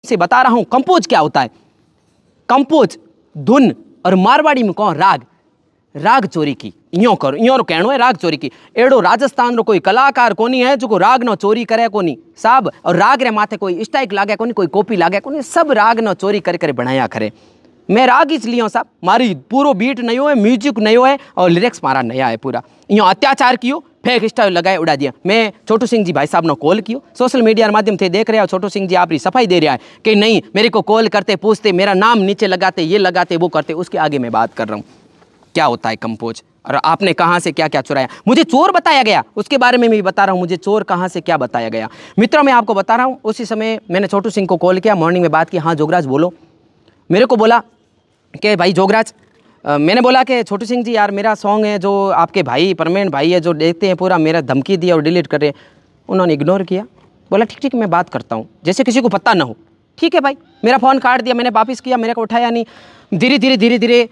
से बता रहा हूं कंपोज क्या होता है। कंपोज धुन और मारवाड़ी में कहो राग, राग चोरी की इं करो इं कहनो है राग चोरी की। एड़ो राजस्थान रो कोई कलाकार कोनी है जो राग नो चोरी करे कोनी साहब, और राग रे माथे कोई स्ट्राइक लागे कोनी, कोई कॉपी लागे कोनी, सब राग नो चोरी कर कर बनाया करे। मैं राग इसलिए साहब, मारी पूरो बीट नयो है, म्यूजिक नयो है और लिरिक्स मारा नया है पूरा। यो अत्याचार कियो, फेक स्टाइल लगाए उड़ा दिया। मैं छोटू सिंह जी भाई साहब ने कॉल कियो, सोशल मीडिया के माध्यम से देख रहे हो छोटू सिंह जी आप सफाई दे रहा है कि नहीं, मेरे को कॉल करते पूछते मेरा नाम नीचे लगाते, ये लगाते वो करते, उसके आगे मैं बात कर रहा हूँ क्या होता है कंपोज और आपने कहाँ से क्या क्या चुराया। मुझे चोर बताया गया, उसके बारे में भी बता रहा हूँ, मुझे चोर कहाँ से क्या बताया गया। मित्रों मैं आपको बता रहा हूँ, उसी समय मैंने छोटू सिंह को कॉल किया, मॉर्निंग में बात की, हाँ जोगराज बोलो। मेरे को बोला कि भाई जोगराज, मैंने बोला कि छोटू सिंह जी यार मेरा सॉन्ग है जो आपके भाई परमेन भाई है जो देखते हैं पूरा, मेरा धमकी दिया और डिलीट कर रहे। उन्होंने इग्नोर किया, बोला ठीक ठीक मैं बात करता हूँ, जैसे किसी को पता ना हो। ठीक है भाई, मेरा फ़ोन काट दिया, मैंने वापस किया, मेरे को उठाया नहीं। धीरे धीरे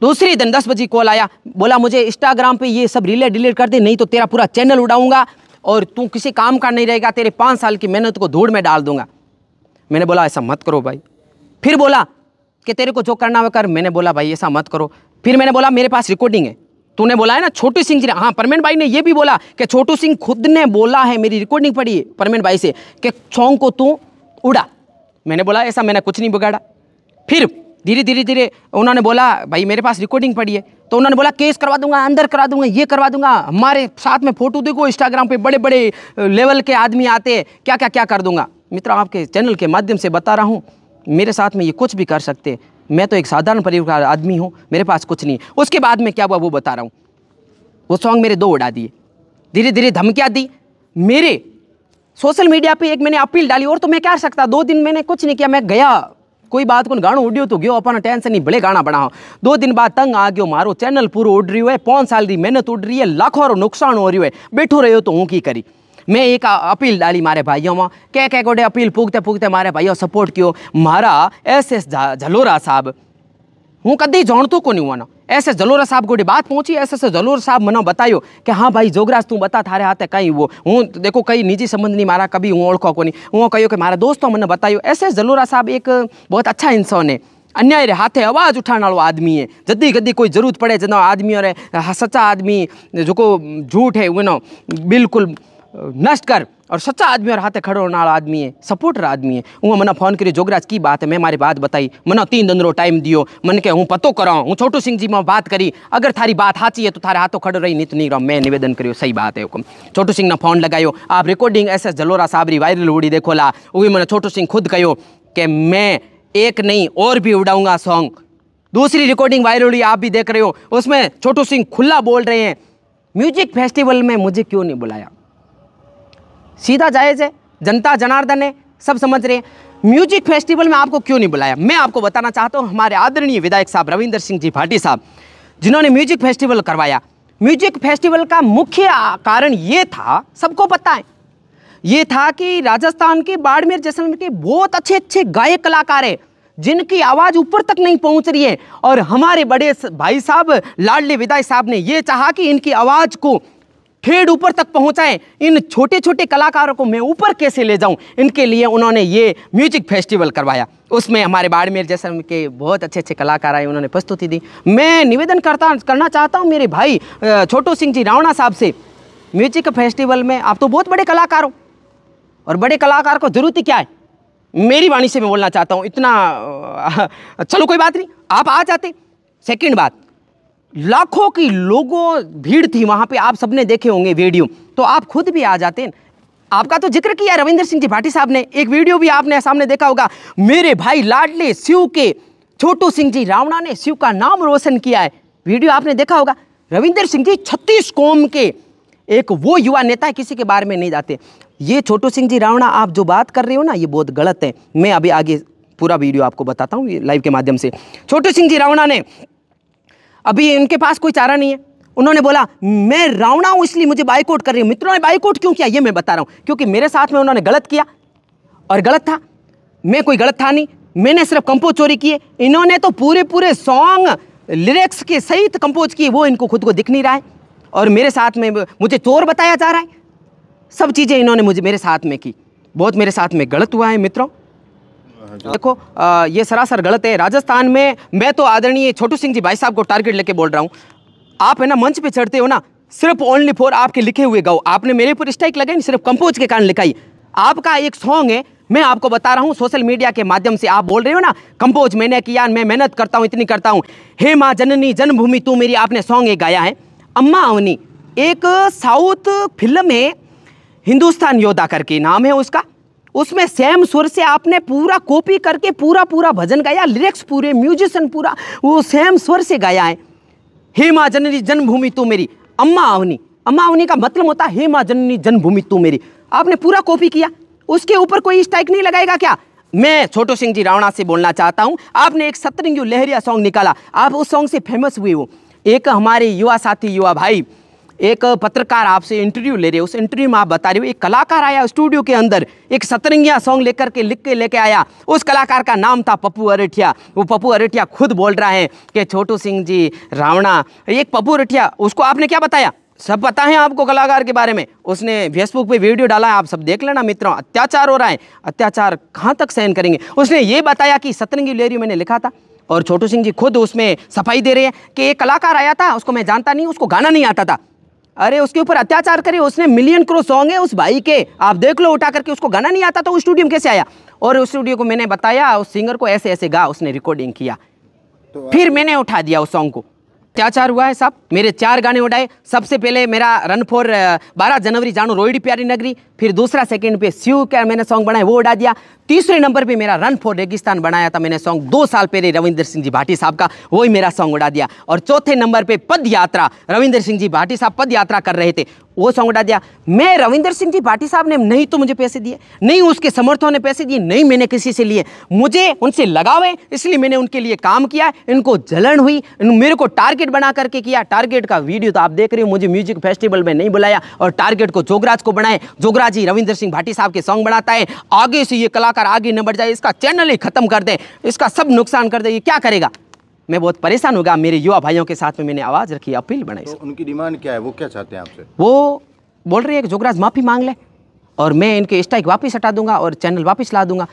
दूसरी दिन 10 बजे कॉल आया, बोला मुझे इंस्टाग्राम पे ये सब रीलें डिलीट कर दे, नहीं तो तेरा पूरा चैनल उड़ाऊंगा और तू किसी काम का नहीं रहेगा, तेरे 5 साल की मेहनत को धूड़ में डाल दूंगा। मैंने बोला ऐसा मत करो भाई। फिर बोला कि तेरे को जो करना है कर। मैंने बोला भाई ऐसा मत करो। फिर मैंने बोला मेरे पास रिकॉर्डिंग है, तूने बोला है ना छोटू सिंह जी ने, हाँ परमेन भाई ने ये भी बोला कि छोटू सिंह खुद ने बोला है, मेरी रिकॉर्डिंग पड़ी है परमेन भाई से कि सॉन्ग को तू उड़ा। मैंने बोला ऐसा मैंने कुछ नहीं बिगाड़ा। फिर धीरे उन्होंने बोला भाई मेरे पास रिकॉर्डिंग पड़ी है, तो उन्होंने बोला केस करवा दूंगा, अंदर करा दूंगा, ये करवा दूंगा, हमारे साथ में फोटो देखो इंस्टाग्राम पे बड़े बड़े लेवल के आदमी आते हैं, क्या क्या क्या कर दूंगा। मित्रों आपके चैनल के माध्यम से बता रहा हूँ, मेरे साथ में ये कुछ भी कर सकते, मैं तो एक साधारण परिवार आदमी हूँ, मेरे पास कुछ नहीं। उसके बाद में क्या हुआ वो बता रहा हूँ। वो सॉन्ग मेरे 2 उड़ा दिए, धीरे धमकियाँ दी मेरे सोशल मीडिया पे। एक मैंने अपील डाली और तो मैं क्या कर सकता, 2 दिन मैंने कुछ नहीं किया, मैं गया कोई बात को गाणो उड़ियो तो गयो, अपन टेंशन नहीं, बड़े गाना बनाओ। 2 दिन बाद तंग आ गयो, मारो चैनल पूरा उड़ रही है, 5 साल की मेहनत उड़ रही है, लाखों रो नुकसान हो रही है, बैठो रहो तो हूँ की करी। मैं एक अपील डाली मारे भाइयों में, क्या गोडे अपील पूगते मारे भाइयों सपोर्ट कियो। मारा SS झलोरा साहब, हूँ कदी जानतो को नहीं हुआ, SS झलोरा साहब गोडे बात पहुंची। SS झलोरा साहब मना बतायो कि हाँ भाई जोगराज तू बता थारे हाथे कहीं वो, हूँ देखो कई निजी संबंध नहीं मारा, कभी हूँ ओळखो को नहीं, हूँ कहो कि मारा दोस्तों मना बतायो। SS झलोरा साहब एक बहुत अच्छा इंसान है, अन्याय रे हाथे आवाज उठाने वालो आदमी है। जदी गदी कोई जरूरत पड़े जना आदमी और सच्चा आदमी जो को झूठ है वो बिल्कुल नष्ट कर, और सच्चा आदमी और हाथे खड़ो होने वाला आदमी है, सपोर्टर आदमी है। वो मना फोन करियो जोगराज की बात है, मैं हमारी बात बताई, मना 3 दिन रो टाइम दियो, मन के हूँ पतो कराऊँ, हूँ छोटू सिंह जी में बात करी, अगर थारी बात साची है तो थारे हाथों खड़ो रही, नहीं तो नहीं रहो। मैं निवेदन करियो सही बात है हुक्म। छोटू सिंह ने फोन लगायो, आप रिकॉर्डिंग SS झलोरा साहब री वायरल उड़ी देखो ला, वही मैंने छोटू सिंह खुद कहो कि मैं एक नहीं और भी उड़ाऊंगा सॉन्ग। दूसरी रिकॉर्डिंग वायरल हुई, आप भी देख रहे हो, उसमें छोटू सिंह खुला बोल रहे हैं म्यूजिक फेस्टिवल में मुझे क्यों नहीं बुलाया। सीधा जायज़ है, जनता जनार्दन है, सब समझ रहे हैं, म्यूजिक फेस्टिवल में आपको क्यों नहीं बुलाया। मैं आपको बताना चाहता हूं, हमारे आदरणीय विधायक साहब रविंदर सिंह जी भाटी साहब जिन्होंने म्यूजिक फेस्टिवल करवाया, म्यूजिक फेस्टिवल का मुख्य कारण ये था, सबको पता है, ये था कि राजस्थान के बाड़मेर जैसलमेर के बहुत अच्छे अच्छे गायक कलाकार हैं जिनकी आवाज़ ऊपर तक नहीं पहुंच रही है, और हमारे बड़े भाई साहब लाडले विधायक साहब ने ये चाहा कि इनकी आवाज़ को ठेठ ऊपर तक पहुंचाएं, इन छोटे छोटे कलाकारों को मैं ऊपर कैसे ले जाऊं, इनके लिए उन्होंने ये म्यूजिक फेस्टिवल करवाया। उसमें हमारे बाड़मेर जैसलमेर के बहुत अच्छे अच्छे कलाकार आए, उन्होंने प्रस्तुति दी। मैं निवेदन करना चाहता हूं मेरे भाई छोटू सिंह जी रावणा साहब से, म्यूजिक फेस्टिवल में आप तो बहुत बड़े कलाकार हो, और बड़े कलाकार को जरूरत ही क्या है, मेरी वाणी से मैं बोलना चाहता हूँ इतना। चलो कोई बात नहीं, आप आ जाते। सेकेंड बात, लाखों की लोगों भीड़ थी वहां पे, आप सबने देखे होंगे वीडियो, तो आप खुद भी आ जाते। आपका तो जिक्र किया रविंदर सिंह जी भाटी साहब ने, एक वीडियो भी आपने सामने देखा होगा, मेरे भाई लाडले शिव के छोटू सिंह जी रावणा ने शिव का नाम रोशन किया है, वीडियो आपने देखा होगा। रविंदर सिंह जी 36 कौम के एक वो युवा नेता है, किसी के बारे में नहीं जाते। ये छोटू सिंह जी रावणा आप जो बात कर रहे हो ना, ये बहुत गलत है। मैं अभी आगे पूरा वीडियो आपको बताता हूँ लाइव के माध्यम से। छोटू सिंह जी रावणा ने, अभी इनके पास कोई चारा नहीं है, उन्होंने बोला मैं रावणा हूं इसलिए मुझे बाइकआउट कर रही हूं। मित्रों ने बाइकआउट क्यों किया ये मैं बता रहा हूं, क्योंकि मेरे साथ में उन्होंने गलत किया, और गलत था, मैं कोई गलत था नहीं, मैंने सिर्फ कंपोज चोरी किए। इन्होंने तो पूरे सॉन्ग लिरिक्स के सहित कंपोज किए, वो इनको खुद को दिख नहीं रहा है, और मेरे साथ में मुझे चोर बताया जा रहा है। सब चीज़ें इन्होंने मेरे साथ में की, बहुत मेरे साथ में गलत हुआ है मित्रों। देखो ये सरासर गलत है। राजस्थान में मैं तो आदरणीय छोटू सिंह जी भाई साहब को टारगेट लेके बोल रहा हूँ। आप है ना मंच पे चढ़ते हो ना, सिर्फ ओनली फॉर आपके लिखे हुए गाओ। आपने मेरे ऊपर स्ट्राइक लगाई नहीं, सिर्फ कंपोज के कारण लिखाई। आपका एक सॉन्ग है, मैं आपको बता रहा हूँ सोशल मीडिया के माध्यम से, आप बोल रहे हो ना कंपोज मैंने किया, मैं मेहनत करता हूँ, इतनी करता हूँ। हे माँ जननी जन्मभूमि तू मेरी, आपने सॉन्ग एक गाया है। अम्मा अवनी एक साउथ फिल्म है, हिंदुस्तान योद्धा करके नाम है उसका, उसमें सेम सुर से आपने पूरा कॉपी करके पूरा भजन गाया, लिरिक्स पूरे, म्यूजिशियन पूरा वो सेम स्वर से गाया है। हे माँ जननी जन्मभूमि तू मेरी, अम्मा अवनी। अम्मा अवनी का मतलब होता है हे माँ जननी जन्मभूमि तू मेरी। आपने पूरा कॉपी किया, उसके ऊपर कोई स्ट्राइक नहीं लगाएगा क्या? मैं छोटू सिंह जी रावणा से बोलना चाहता हूं, आपने एक सतरंगी लहरिया सॉन्ग निकाला, आप उस सॉन्ग से फेमस हुए हो। एक हमारे युवा साथी, युवा भाई, एक पत्रकार आपसे इंटरव्यू ले रहे हो, उस इंटरव्यू में आप बता रहे हो एक कलाकार आया स्टूडियो के अंदर, एक सतरंगिया सॉन्ग लेकर के लिख के लेके आया। उस कलाकार का नाम था पप्पू अरेठिया। वो पप्पू अरेठिया खुद बोल रहा है कि छोटू सिंह जी रावणा, एक पप्पू अरेठिया, उसको आपने क्या बताया? सब पता है आपको कलाकार के बारे में। उसने फेसबुक पे वीडियो डाला है, आप सब देख लेना मित्रों। अत्याचार हो रहा है, अत्याचार कहाँ तक सहन करेंगे। उसने ये बताया कि सतरंगी लहरी मैंने लिखा था, और छोटू सिंह जी खुद उसमें सफाई दे रहे हैं कि एक कलाकार आया था, उसको मैं जानता नहीं, उसको गाना नहीं आता था। अरे उसके ऊपर अत्याचार करे, उसने मिलियन करोड़ सॉन्ग है उस भाई के, आप देख लो उठा करके। उसको गाना नहीं आता तो उस स्टूडियो में कैसे आया? और उस स्टूडियो को मैंने बताया उस सिंगर को ऐसे ऐसे गा, उसने रिकॉर्डिंग किया, तो फिर मैंने उठा दिया उस सॉन्ग को। अत्याचार हुआ है साहब, मेरे 4 गाने उड़ाए। सबसे पहले मेरा रन फॉर 12 जनवरी जानू रोहिड़ी प्यारी नगरी, फिर दूसरा सेकंड पे शिव का मैंने सॉन्ग बनाया, वो उड़ा दिया। तीसरे नंबर पे मेरा रन फॉर रेगिस्तान बनाया था मैंने सॉन्ग 2 साल पहले रविंदर सिंह जी भाटी साहब का, वही मेरा सॉन्ग उड़ा दिया। और चौथे नंबर पे पद यात्रा, रविंदर सिंह जी भाटी साहब पद यात्रा कर रहे थे, वो सॉन्ग उड़ा दिया। मैं रविंदर सिंह जी भाटी साहब ने नहीं तो मुझे पैसे दिए, नहीं उसके समर्थकों ने पैसे दिए, नहीं मैंने किसी से लिए, मुझे उनसे लगाव है इसलिए मैंने उनके लिए काम किया। इनको जलन हुई, मेरे को टारगेट बना करके किया। टारगेट का वीडियो तो आप देख रहे हो, मुझे म्यूजिक फेस्टिवल में नहीं बुलाया और टारगेट को जोगराज को बनाए। जोगराज जी रविंदर सिंह भाटी साहब के सॉन्ग बनाता है, आगे से ये कलाकार आगे न बढ़ जाए, इसका चैनल ही खत्म कर दे, इसका सब नुकसान कर दे, ये क्या करेगा? मैं बहुत परेशान होगा। मेरे युवा भाइयों के साथ में मैंने आवाज रखी, अपील बनाई। तो उनकी डिमांड क्या है, वो क्या चाहते हैं आपसे? वो बोल रही है कि जोगराज माफी मांग ले और मैं इनके स्ट्राइक वापस हटा दूंगा और चैनल वापस ला दूंगा।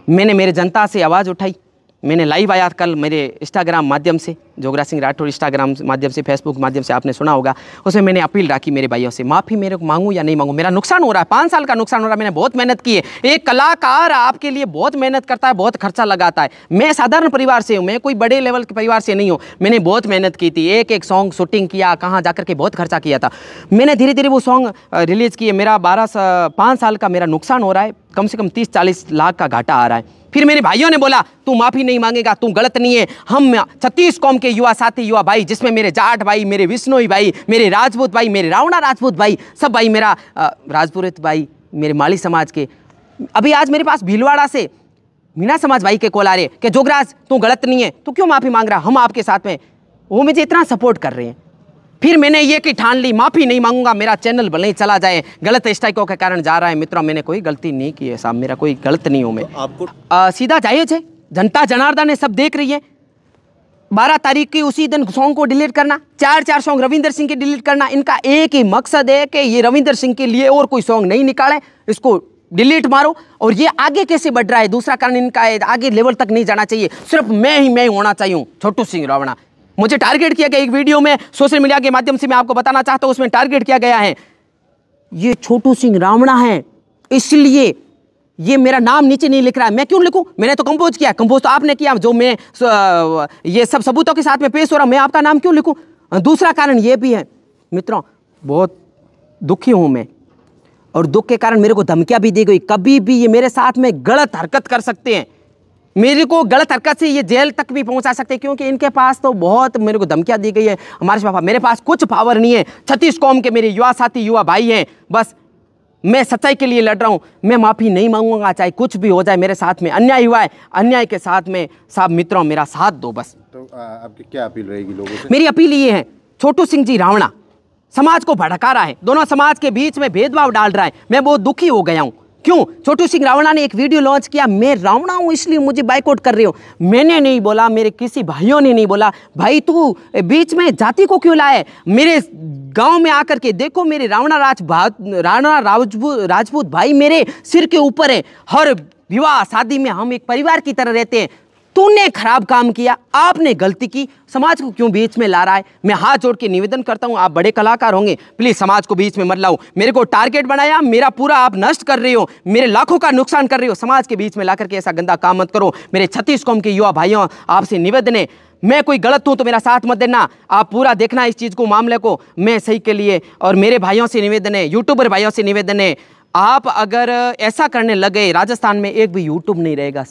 मैंने मेरे जनता से आवाज़ उठाई, मैंने लाइव आया कल मेरे इंस्टाग्राम माध्यम से, जोगराज सिंह राठौर इंस्टाग्राम माध्यम से, फेसबुक माध्यम से, आपने सुना होगा, उसमें मैंने अपील रखी मेरे भाइयों से, माफ़ी मेरे को मांगूँ या नहीं मांगूँ। मेरा नुकसान हो रहा है, 5 साल का नुकसान हो रहा है, मैंने बहुत मेहनत की है। एक कलाकार आपके लिए बहुत मेहनत करता है, बहुत खर्चा लगाता है। मैं साधारण परिवार से हूँ, मैं कोई बड़े लेवल के परिवार से नहीं हूँ। मैंने बहुत मेहनत की थी, एक सॉन्ग शूटिंग किया, कहाँ जाकर के बहुत खर्चा किया था। मैंने धीरे धीरे वो सॉन्ग रिलीज़ किए। मेरा 5 साल का मेरा नुकसान हो रहा है, कम से कम 30-40 लाख का घाटा आ रहा है। फिर मेरे भाइयों ने बोला तू माफ़ी नहीं मांगेगा, तू गलत नहीं है। हम 36 कौम के युवा साथी, युवा भाई, जिसमें मेरे जाट भाई, मेरे विष्णोई भाई, मेरे राजपूत भाई, मेरे रावणा राजपूत भाई, सब भाई, मेरा राजपुरोहित भाई, मेरे माली समाज के। अभी आज मेरे पास भीलवाड़ा से मीना समाज भाई के कॉल आ रहे कि जोगराज तू गलत नहीं है, तू क्यों माफ़ी मांग रहा, हम आपके साथ में। वो मुझे इतना सपोर्ट कर रहे हैं। फिर मैंने ये कि ठान ली माफ़ी नहीं मांगूंगा, मेरा चैनल भले ही चला जाए, गलत स्ट्राइकों के कारण जा रहा है। मित्रों मैंने कोई गलती नहीं की है साहब, मेरा कोई गलत नहीं हूँ मैं। तो आपको सीधा जायज़ है, जनता जनार्दन है, सब देख रही है। 12 तारीख की उसी दिन सॉन्ग को डिलीट करना, 4 सॉन्ग रविंदर सिंह के डिलीट करना, इनका एक ही मकसद है कि ये रविंदर सिंह के लिए और कोई सॉन्ग नहीं निकालें, इसको डिलीट मारो। और ये आगे कैसे बढ़ रहा है, दूसरा कारण इनका है, आगे लेवल तक नहीं जाना चाहिए, सिर्फ मैं ही होना चाहिए, छोटू सिंह रावणा। मुझे टारगेट किया गया एक वीडियो में, सोशल मीडिया के माध्यम से मैं आपको बताना चाहता हूं, उसमें टारगेट किया गया है ये छोटू सिंह रावणा है, इसलिए ये मेरा नाम नीचे नहीं लिख रहा है। मैं क्यों लिखूं, मैंने तो कंपोज किया, कंपोज तो आपने किया, जो मैं ये सब सबूतों के साथ में पेश हो रहा हूं, मैं आपका नाम क्यों लिखूं? दूसरा कारण ये भी है मित्रों, बहुत दुखी हूं मैं, और दुख के कारण मेरे को धमकियां भी दी गई, कभी भी ये मेरे साथ में गलत हरकत कर सकते हैं, मेरे को गलत हरकत से ये जेल तक भी पहुंचा सकते हैं, क्योंकि इनके पास तो बहुत मेरे को धमकियां दी गई है। हमारे पापा, मेरे पास कुछ पावर नहीं है। 36 कौम के मेरे युवा साथी, युवा भाई हैं, बस मैं सच्चाई के लिए लड़ रहा हूं। मैं माफ़ी नहीं मांगूंगा, चाहे कुछ भी हो जाए, मेरे साथ में अन्याय हुआ है, अन्याय के साथ में साहब मित्रों मेरा साथ दो बस। तो आपकी क्या अपील रहेगी लोगों से? मेरी अपील ये है, छोटू सिंह जी रावणा समाज को भड़का रहा है, दोनों समाज के बीच में भेदभाव डाल रहा है। मैं बहुत दुखी हो गया हूं। क्यों? छोटू सिंह रावणा ने एक वीडियो लॉन्च किया, मैं रावणा हूं इसलिए मुझे बाइकआउट कर रहे हो। मैंने नहीं बोला, मेरे किसी भाइयों ने नहीं बोला, भाई तू बीच में जाति को क्यों लाए? मेरे गांव में आकर के देखो, मेरे रावणा राजपूत भाई मेरे सिर के ऊपर है। हर विवाह शादी में हम एक परिवार की तरह रहते हैं। तूने खराब काम किया, आपने गलती की, समाज को क्यों बीच में ला रहा है? मैं हाथ जोड़ के निवेदन करता हूं, आप बड़े कलाकार होंगे, प्लीज समाज को बीच में मत लाओ। मेरे को टारगेट बनाया, मेरा पूरा आप नष्ट कर रहे हो, मेरे लाखों का नुकसान कर रहे हो। समाज के बीच में ला करके ऐसा गंदा काम मत करो। मेरे 36 कौम के युवा भाइयों, आपसे निवेदन है, मैं कोई गलत हूं तो मेरा साथ मत देना, आप पूरा देखना इस चीज को, मामले को, मैं सही के लिए। और मेरे भाइयों से निवेदन है, यूट्यूबर भाइयों से निवेदन है, आप अगर ऐसा करने लगे, राजस्थान में एक भी यूट्यूब नहीं रहेगा।